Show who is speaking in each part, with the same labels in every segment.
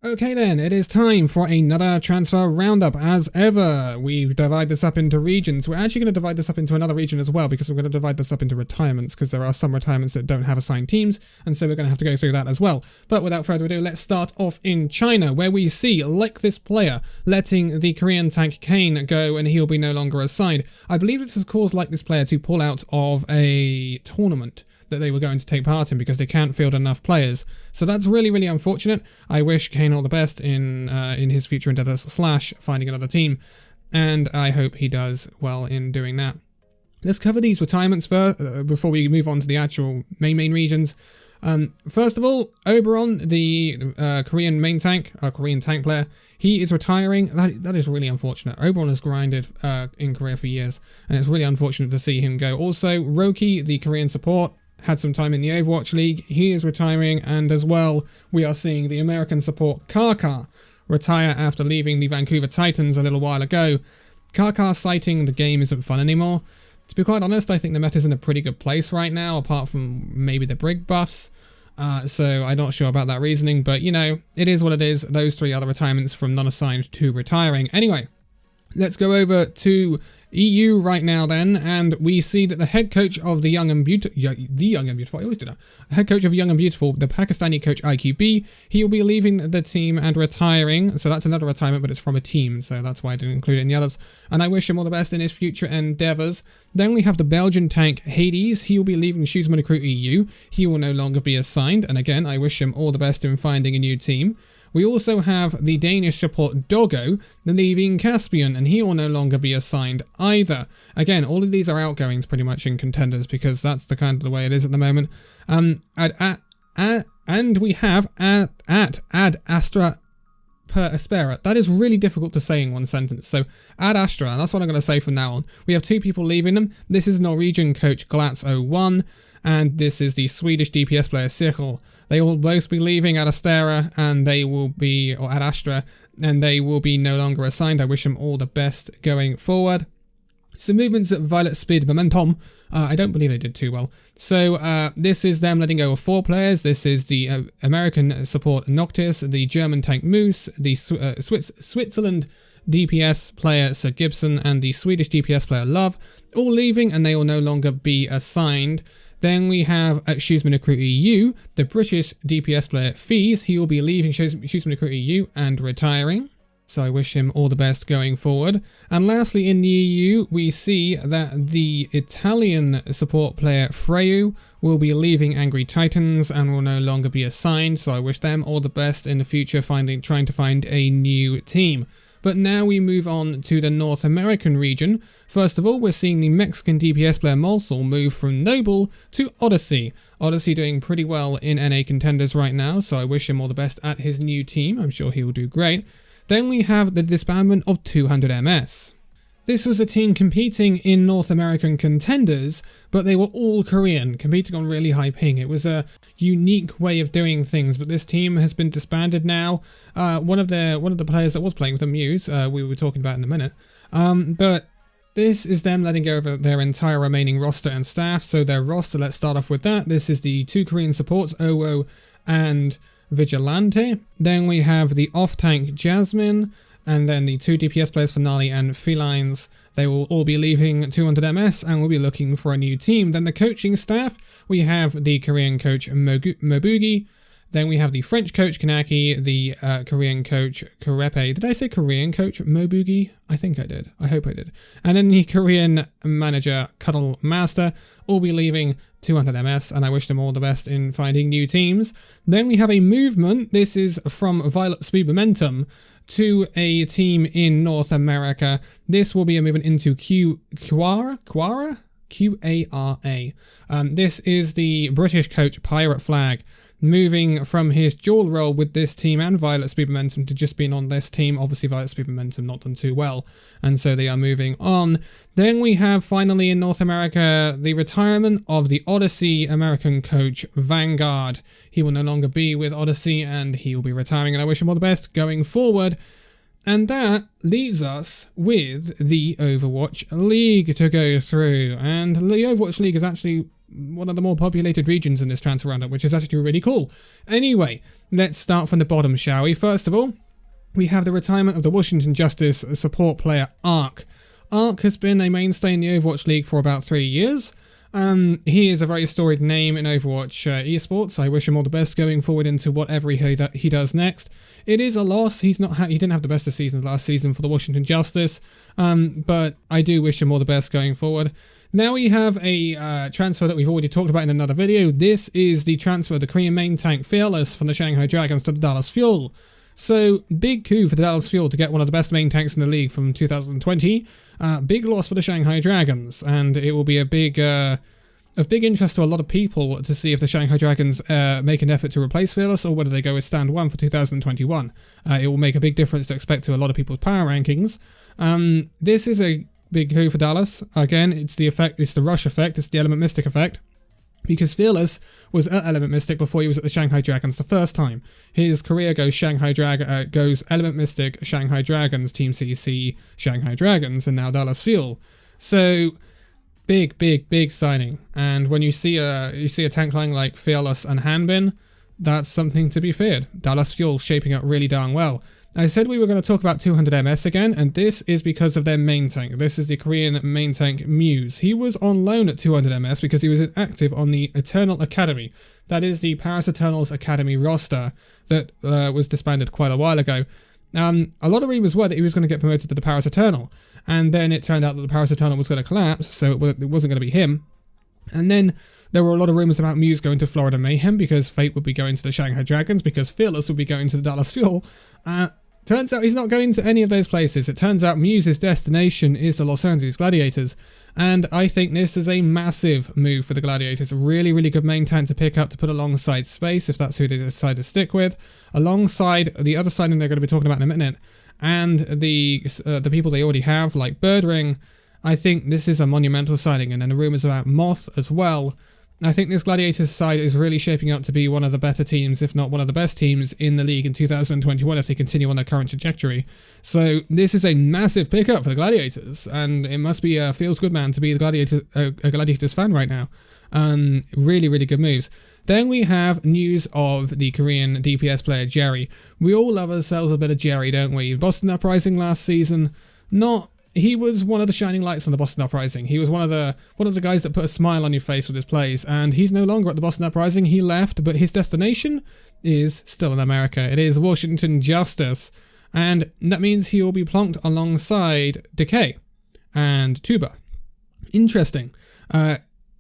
Speaker 1: Okay then, it is time for another transfer roundup. As ever, we divide this up into regions. We're actually going to divide this up into another region as well, because we're going to divide this up into retirements, because there are some retirements that don't have assigned teams, and so we're going to have to go through that as well. But without further ado, let's start off in China, where we see, like this player, letting the Korean tank Kane go, and he'll be no longer assigned. I believe this has caused like this player to pull out of a tournament that they were going to take part in because they can't field enough players. So that's really unfortunate. I wish Kane all the best in his future endeavours / finding another team, and I hope he does well in doing that. Let's cover these retirements first before we move on to the actual main regions. First of all, Oberon, the Korean tank player, he is retiring. That is really unfortunate. Oberon has grinded in Korea for years, and it's really unfortunate to see him go. Also, Roki, the Korean support, had some time in the Overwatch League. He is retiring, and as well, we are seeing the American support Kaka retire after leaving the Vancouver Titans a little while ago. Kaka citing the game isn't fun anymore. To be quite honest, I think the meta's in a pretty good place right now, apart from maybe the Brig buffs. So I'm not sure about that reasoning, but you know, it is what it is. Those three other retirements from non-assigned to retiring. Anyway, let's go over to EU right now then, and we see that the head coach of the Young and Beautiful, I always do that, head coach of Young and Beautiful, the Pakistani coach IQB, he will be leaving the team and retiring. So that's another retirement, but it's from a team, so that's why I didn't include it in the others, and I wish him all the best in his future endeavours. Then we have the Belgian tank Hades. He will be leaving Shoesman Crew EU. He will no longer be assigned, and again, I wish him all the best in finding a new team. We also have the Danish support Doggo leaving Caspian, and he will no longer be assigned either. Again, all of these are outgoings pretty much in Contenders, because that's the kind of the way it is at the moment. And we have Ad Astra per Aspera. That is really difficult to say in one sentence. So Ad Astra, that's what I'm going to say from now on. We have two people leaving them. This is Norwegian coach Glatz01, and this is the Swedish DPS player Circle. They will both be leaving Ad Astra, and they will be, or Ad Astra, and they will be no longer assigned. I wish them all the best going forward. Some movements at Violet Speed Momentum. I don't believe they did too well. So this is them letting go of 4 players. This is the American support Noctis, the German tank Moose, the Switzerland DPS player Sir Gibson, and the Swedish DPS player Love, all leaving, and they will no longer be assigned. Then we have at Shoesman Crew EU, the British DPS player Fees. He will be leaving Shoesman Crew EU and retiring. So I wish him all the best going forward. And lastly, in the EU, we see that the Italian support player Freyu will be leaving Angry Titans and will no longer be assigned. So I wish them all the best in the future, trying to find a new team. But now we move on to the North American region. First of all, we're seeing the Mexican DPS player Molthal move from Noble to Odyssey. Odyssey doing pretty well in NA Contenders right now, so I wish him all the best at his new team. I'm sure he will do great. Then we have the disbandment of 200MS. This was a team competing in North American Contenders, but they were all Korean, competing on really high ping. It was a unique way of doing things, but this team has been disbanded now. One of the players that was playing with them, Muse, we were talking about in a minute. But this is them letting go of their entire remaining roster and staff. So their roster, let's start off with that. This is the 2 Korean supports, Owo and Vigilante. Then we have the off-tank Jasmine, and then the 2 DPS players, Finale and Felines. They will all be leaving 200MS and will be looking for a new team. Then the coaching staff, we have the Korean coach Mobugi. Then we have the French coach Kanaki, the Korean coach Kurepe. Did I say Korean coach Mobugi? I think I did. I hope I did. And then the Korean manager Cuddle Master will be leaving 200MS, and I wish them all the best in finding new teams. Then we have a movement. This is from Violet Speed Momentum to a team in North America. This will be a movement into Quara? Q-A-R-A. This is the British coach Pirate Flag, moving from his dual role with this team and Violet Speed Momentum to just being on this team. Obviously, Violet Speed Momentum not done too well, and so they are moving on. Then we have, finally in North America, the retirement of the Odyssey American coach Vanguard. He will no longer be with Odyssey, and he will be retiring, and I wish him all the best going forward. And that leaves us with the Overwatch League to go through. And the Overwatch League is actually one of the more populated regions in this transfer roundup, which is actually really cool. Anyway, let's start from the bottom, shall we? First of all, we have the retirement of the Washington Justice support player Ark. Ark has been a mainstay in the Overwatch League for about 3 years. He is a very storied name in Overwatch esports. I wish him all the best going forward into whatever he does next. It is a loss. He didn't have the best of seasons last season for the Washington Justice, but I do wish him all the best going forward. Now we have a transfer that we've already talked about in another video. This is the transfer of the Korean main tank Fearless from the Shanghai Dragons to the Dallas Fuel. So, big coup for the Dallas Fuel to get one of the best main tanks in the league from 2020. Big loss for the Shanghai Dragons, and it will be of big interest to a lot of people to see if the Shanghai Dragons make an effort to replace Fearless or whether they go with Stand 1 for 2021. It will make a big difference to expect to a lot of people's power rankings. This is a big coup for Dallas. Again, it's the Rush effect, it's the Element Mystic effect. Because Fearless was at Element Mystic before he was at the Shanghai Dragons the first time. His career goes goes Element Mystic, Shanghai Dragons, Team CC, Shanghai Dragons, and now Dallas Fuel. So big signing. And when you see a tank line like Fearless and Hanbin, that's something to be feared. Dallas Fuel shaping up really darn well. I said we were going to talk about 200 MS again, and this is because of their main tank. This is the Korean main tank Muse. He was on loan at 200 MS because he was active on the Eternal Academy. That is the Paris Eternals Academy roster that was disbanded quite a while ago. A lot of rumors were that he was going to get promoted to the Paris Eternal, and then it turned out that the Paris Eternal was going to collapse, so it wasn't going to be him. And then there were a lot of rumors about Muse going to Florida Mayhem because Fate would be going to the Shanghai Dragons, because Fearless would be going to the Dallas Fuel. Turns out he's not going to any of those places. It turns out Muse's destination is the Los Angeles Gladiators, and I think this is a massive move for the Gladiators. A really, really good main tank to pick up to put alongside Space, if that's who they decide to stick with, alongside the other signing they're going to be talking about in a minute, and the people they already have, like Birdring. I think this is a monumental signing, and then the rumours about Moth as well. I think this Gladiators side is really shaping up to be one of the better teams, if not one of the best teams in the league in 2021 if they continue on their current trajectory. So this is a massive pickup for the Gladiators, and it must be a feels good man to be a Gladiators fan right now. Really, really good moves. Then we have news of the Korean DPS player Jerry. We all love ourselves a bit of Jerry, don't we? Boston Uprising last season, he was one of the shining lights on the Boston Uprising. He was one of the guys that put a smile on your face with his plays, and he's no longer at the Boston Uprising. He left, but his destination is still in America. It is Washington Justice, and that means he will be plonked alongside Decay and Tuba. Interesting.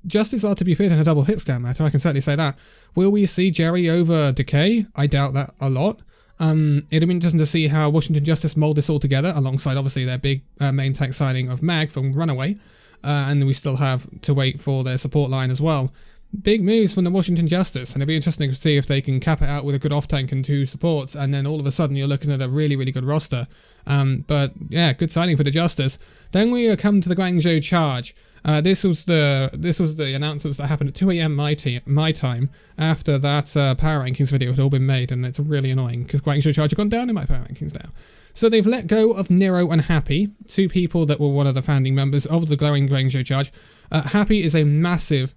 Speaker 1: Justice are to be feared in a double hit scan matter, I can certainly say that. Will we see Jerry over Decay? I doubt that a lot. It'll be interesting to see how Washington Justice mold this all together, alongside obviously their big main tank signing of Mag from Runaway, and we still have to wait for their support line as well. Big moves from the Washington Justice, and it'll be interesting to see if they can cap it out with a good off tank and 2 supports, and then all of a sudden you're looking at a really, really good roster. But yeah, good signing for the Justice. Then we come to the Guangzhou Charge. This was the announcements that happened at 2 AM my time after that power rankings video had all been made, and it's really annoying because Guangzhou Charge have gone down in my power rankings now. So they've let go of Nero and Happy, 2 people that were one of the founding members of the glowing Guangzhou Charge. Happy is a massive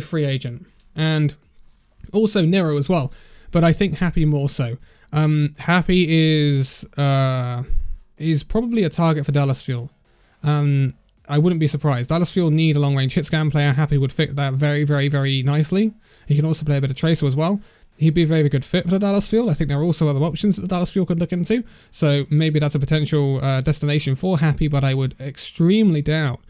Speaker 1: free agent, and also Nero as well, but I think Happy more so. Happy is probably a target for Dallas Fuel. I wouldn't be surprised. Dallas Fuel need a long-range hit scan player. Happy would fit that very, very, very nicely. He can also play a bit of Tracer as well. He'd be a very good fit for the Dallas Fuel. I think there are also other options that the Dallas Fuel could look into. So maybe that's a potential destination for Happy, but I would extremely doubt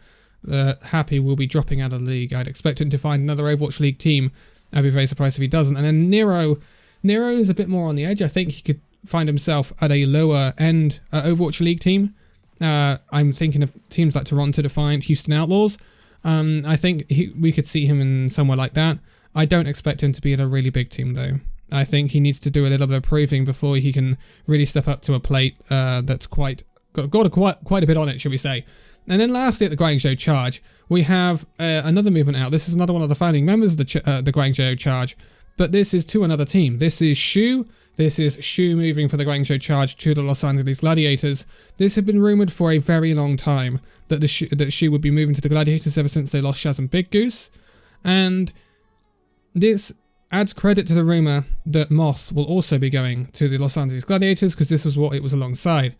Speaker 1: that Happy will be dropping out of the league. I'd expect him to find another Overwatch League team. I'd be very surprised if he doesn't. And then Nero is a bit more on the edge. I think he could find himself at a lower end Overwatch League team. I'm thinking of teams like Toronto Defiant, Houston Outlaws. I think we could see him in somewhere like that. I don't expect him to be in a really big team though. I think he needs to do a little bit of proving before he can really step up to a plate that's quite a bit on it, shall we say. And then lastly, at the Guangzhou Charge, we have another movement out. This is another one of the founding members of the Guangzhou Charge, but this is to another team. This is Shu. This is Shu moving for the Guangzhou Charge to the Los Angeles Gladiators. This had been rumoured for a very long time that Shu would be moving to the Gladiators ever since they lost Shaz and Big Goose. And this adds credit to the rumor that Moth will also be going to the Los Angeles Gladiators, because this was what it was alongside.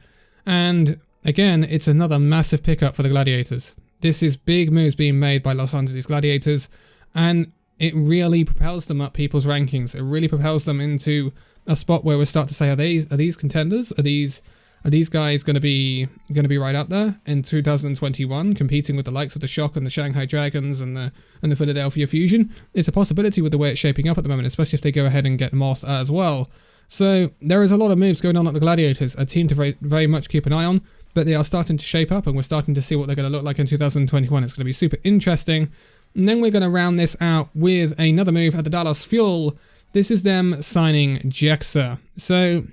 Speaker 1: And again, it's another massive pickup for the Gladiators. This is big moves being made by Los Angeles Gladiators, and it really propels them up people's rankings. It really propels them into a spot where we start to say, are these contenders? Are these guys going to be right up there in 2021, competing with the likes of the Shock and the Shanghai Dragons and the Philadelphia Fusion? It's a possibility with the way it's shaping up at the moment, especially if they go ahead and get Moth as well. So there is a lot of moves going on at the Gladiators, a team to very much keep an eye on, but they are starting to shape up, and we're starting to see what they're going to look like in 2021. It's going to be super interesting. And then we're going to round this out with another move at the Dallas Fuel. This is them signing Jexa. So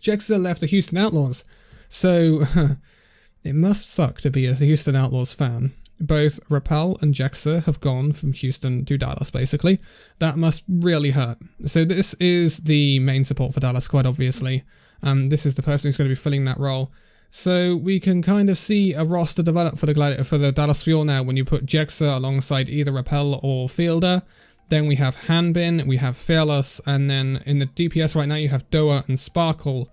Speaker 1: Jexa left the Houston Outlaws. So it must suck to be a Houston Outlaws fan. Both Rappel and Jexa have gone from Houston to Dallas, basically. That must really hurt. So this is the main support for Dallas, quite obviously. This is the person who's going to be filling that role. So we can kind of see a roster develop for the Dallas Fuel now when you put Jexa alongside either Rappel or Fielder. Then we have Hanbin, we have Fearless, and then in the DPS right now you have Doa and Sparkle,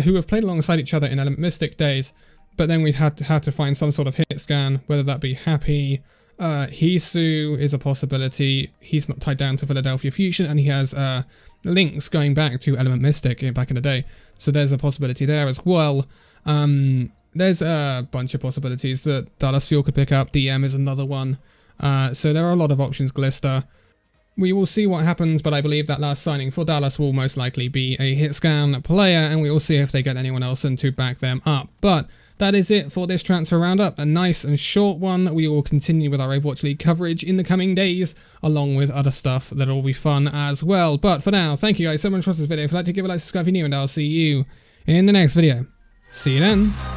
Speaker 1: who have played alongside each other in Element Mystic days. But then we'd had to find some sort of hit scan, whether that be Happy. Hisu is a possibility. He's not tied down to Philadelphia Fusion, and he has links going back to Element Mystic back in the day. So there's a possibility there as well. There's a bunch of possibilities that Dallas Fuel could pick up. DM is another one. So there are a lot of options. Glister. We will see what happens, but I believe that last signing for Dallas will most likely be a hit scan player, and we will see if they get anyone else in to back them up. But that is it for this transfer roundup, a nice and short one. We will continue with our Overwatch League coverage in the coming days, along with other stuff that will be fun as well. But for now, thank you guys so much for watching this video. If you'd like to give a like, subscribe if you're new, and I'll see you in the next video. See you then.